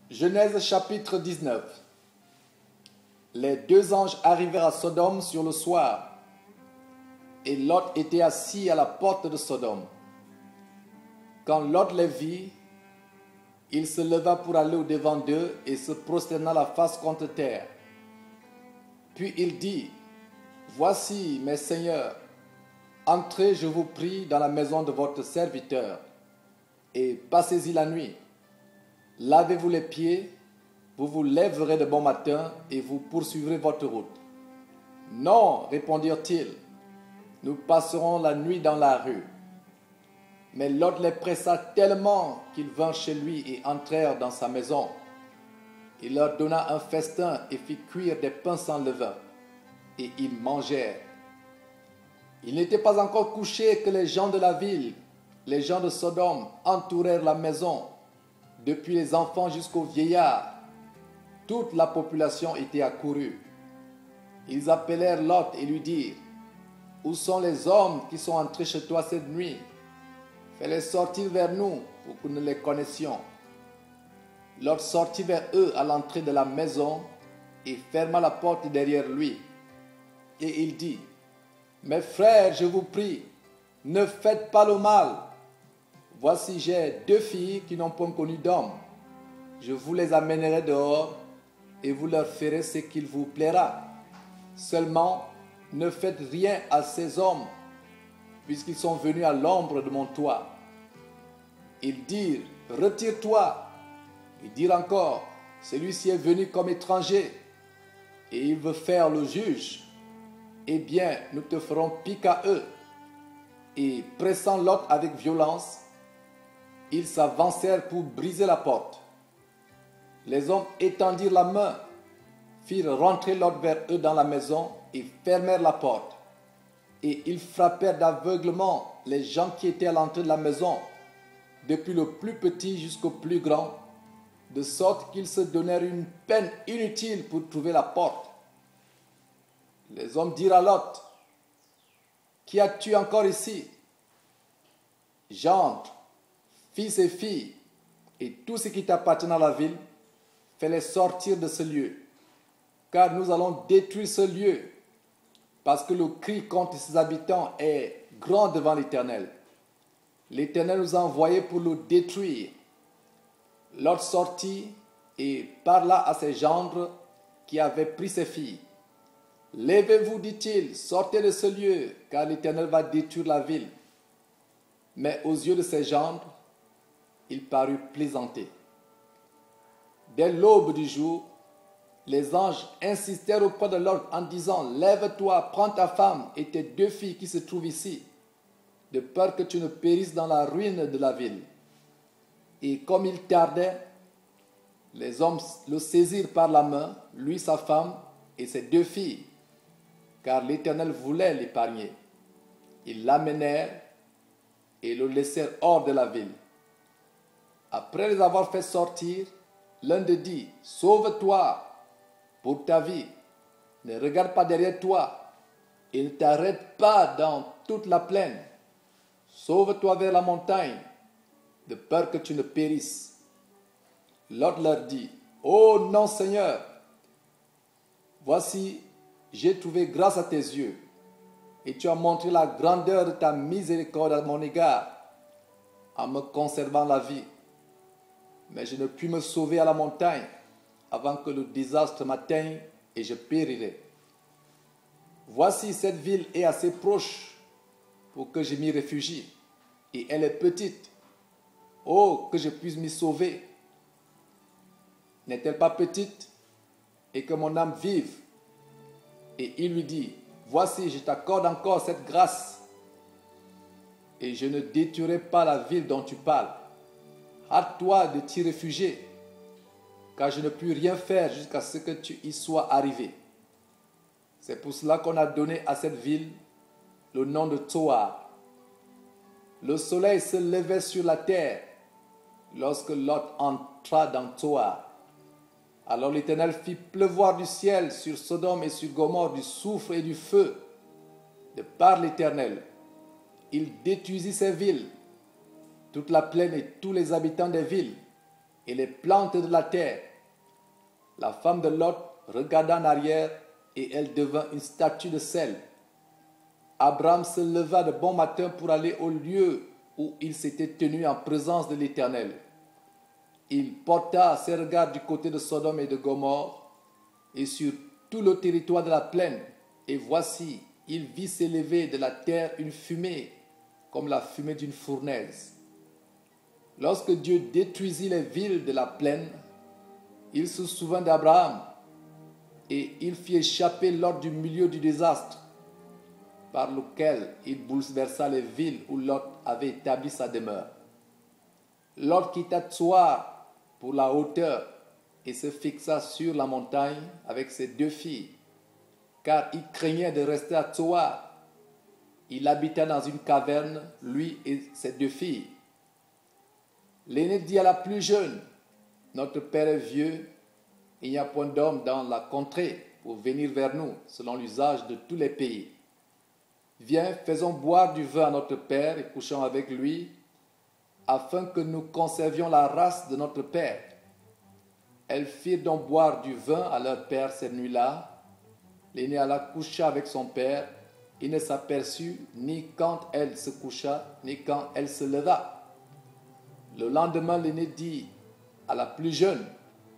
Genèse chapitre 19. Les deux anges arrivèrent à Sodome sur le soir, et Lot était assis à la porte de Sodome. Quand Lot les vit, il se leva pour aller au-devant d'eux et se prosterna la face contre terre. Puis il dit, « Voici, mes seigneurs, entrez, je vous prie, dans la maison de votre serviteur, et passez-y la nuit. Lavez-vous les pieds, vous vous lèverez de bon matin et vous poursuivrez votre route. » « Non, répondirent-ils, nous passerons la nuit dans la rue. » Mais Lot les pressa tellement qu'ils vinrent chez lui et entrèrent dans sa maison. Il leur donna un festin et fit cuire des pains sans levain, et ils mangèrent. Il n'était pas encore couché que les gens de la ville, les gens de Sodome, entourèrent la maison, depuis les enfants jusqu'aux vieillards. Toute la population était accourue. Ils appelèrent Lot et lui dirent, « Où sont les hommes qui sont entrés chez toi cette nuit? Fais-les sortir vers nous pour que nous les connaissions. » Lot sortit vers eux à l'entrée de la maison et ferma la porte derrière lui. Et il dit, « Mes frères, je vous prie, ne faites pas le mal. Voici, j'ai deux filles qui n'ont point connu d'homme. Je vous les amènerai dehors et vous leur ferez ce qu'il vous plaira. Seulement, ne faites rien à ces hommes, puisqu'ils sont venus à l'ombre de mon toit. » Ils dirent, « Retire-toi. » Ils dirent encore, « Celui-ci est venu comme étranger, et il veut faire le juge. Eh bien, nous te ferons pis qu'à eux. » Et pressant Lot avec violence, ils s'avancèrent pour briser la porte. Les hommes étendirent la main, firent rentrer Lot vers eux dans la maison et fermèrent la porte. Et ils frappèrent d'aveuglement les gens qui étaient à l'entrée de la maison, depuis le plus petit jusqu'au plus grand, de sorte qu'ils se donnèrent une peine inutile pour trouver la porte. Les hommes dirent à Lot, « Qui as-tu encore ici? Gendre, fils et filles, et tout ce qui t'appartient à la ville, fais-les sortir de ce lieu, car nous allons détruire ce lieu, parce que le cri contre ses habitants est grand devant l'Éternel. L'Éternel nous a envoyés pour le détruire. » Lot sortit et parla à ses gendres qui avaient pris ses filles. « Levez-vous, dit-il, sortez de ce lieu, car l'Éternel va détruire la ville. » Mais aux yeux de ses gendres, il parut plaisanter. Dès l'aube du jour, les anges insistèrent auprès de Lot en disant, « Lève-toi, prends ta femme et tes deux filles qui se trouvent ici, de peur que tu ne périsses dans la ruine de la ville. » Et comme il tardait, les hommes le saisirent par la main, lui, sa femme et ses deux filles, car l'Éternel voulait l'épargner. Ils l'amenèrent et le laissèrent hors de la ville. Après les avoir fait sortir, l'un d'eux dit, « Sauve-toi pour ta vie, ne regarde pas derrière toi et ne t'arrête pas dans toute la plaine. Sauve-toi vers la montagne, de peur que tu ne périsses. » Lot leur dit, « Oh non, Seigneur, voici, j'ai trouvé grâce à tes yeux, et tu as montré la grandeur de ta miséricorde à mon égard, en me conservant la vie. Mais je ne puis me sauver à la montagne avant que le désastre m'atteigne et je périrai. Voici, cette ville est assez proche pour que je m'y réfugie, et elle est petite. Oh, que je puisse m'y sauver. N'est-elle pas petite, et que mon âme vive? » Et il lui dit, « Voici, je t'accorde encore cette grâce, et je ne détruirai pas la ville dont tu parles. Hâte-toi de t'y réfugier, car je ne puis rien faire jusqu'à ce que tu y sois arrivé. » C'est pour cela qu'on a donné à cette ville le nom de Tsoar. Le soleil se levait sur la terre lorsque Lot entra dans Tsoar. Alors l'Éternel fit pleuvoir du ciel sur Sodome et sur Gomorrhe du soufre et du feu, de par l'Éternel. Il détruisit ces villes, toute la plaine et tous les habitants des villes, et les plantes de la terre. La femme de Lot regarda en arrière et elle devint une statue de sel. Abraham se leva de bon matin pour aller au lieu où il s'était tenu en présence de l'Éternel. Il porta ses regards du côté de Sodome et de Gomorrhe et sur tout le territoire de la plaine. Et voici, il vit s'élever de la terre une fumée, comme la fumée d'une fournaise. Lorsque Dieu détruisit les villes de la plaine, il se souvint d'Abraham et il fit échapper Lot du milieu du désastre, par lequel il bouleversa les villes où Lot avait établi sa demeure. Lot quitta Tsoar pour la hauteur et se fixa sur la montagne avec ses 2 filles, car il craignait de rester à Tsoar. Il habita dans une caverne, lui et ses 2 filles. L'aîné dit à la plus jeune, « Notre père est vieux, il n'y a point d'homme dans la contrée pour venir vers nous, selon l'usage de tous les pays. Viens, faisons boire du vin à notre père et couchons avec lui, afin que nous conservions la race de notre père. » Elles firent donc boire du vin à leur père cette nuit-là. L'aînée alla coucher avec son père. Il ne s'aperçut ni quand elle se coucha, ni quand elle se leva. Le lendemain, l'aîné dit à la plus jeune,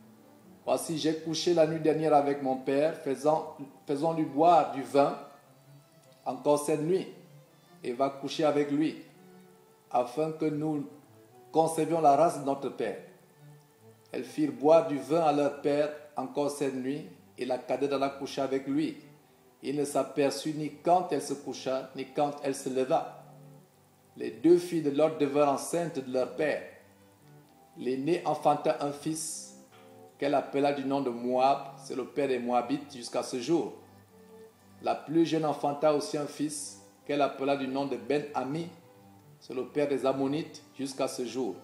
« Voici, j'ai couché la nuit dernière avec mon père, faisons-lui boire du vin encore cette nuit, et va coucher avec lui, afin que nous conservions la race de notre père. » Elles firent boire du vin à leur père encore cette nuit, et la cadette alla coucher avec lui. Il ne s'aperçut ni quand elle se coucha, ni quand elle se leva. Les 2 filles de Lot devinrent enceintes de leur père. L'aînée enfanta un fils, qu'elle appela du nom de Moab, c'est le père des Moabites jusqu'à ce jour. La plus jeune enfanta aussi un fils, qu'elle appela du nom de Ben-Ami, c'est le père des Ammonites jusqu'à ce jour.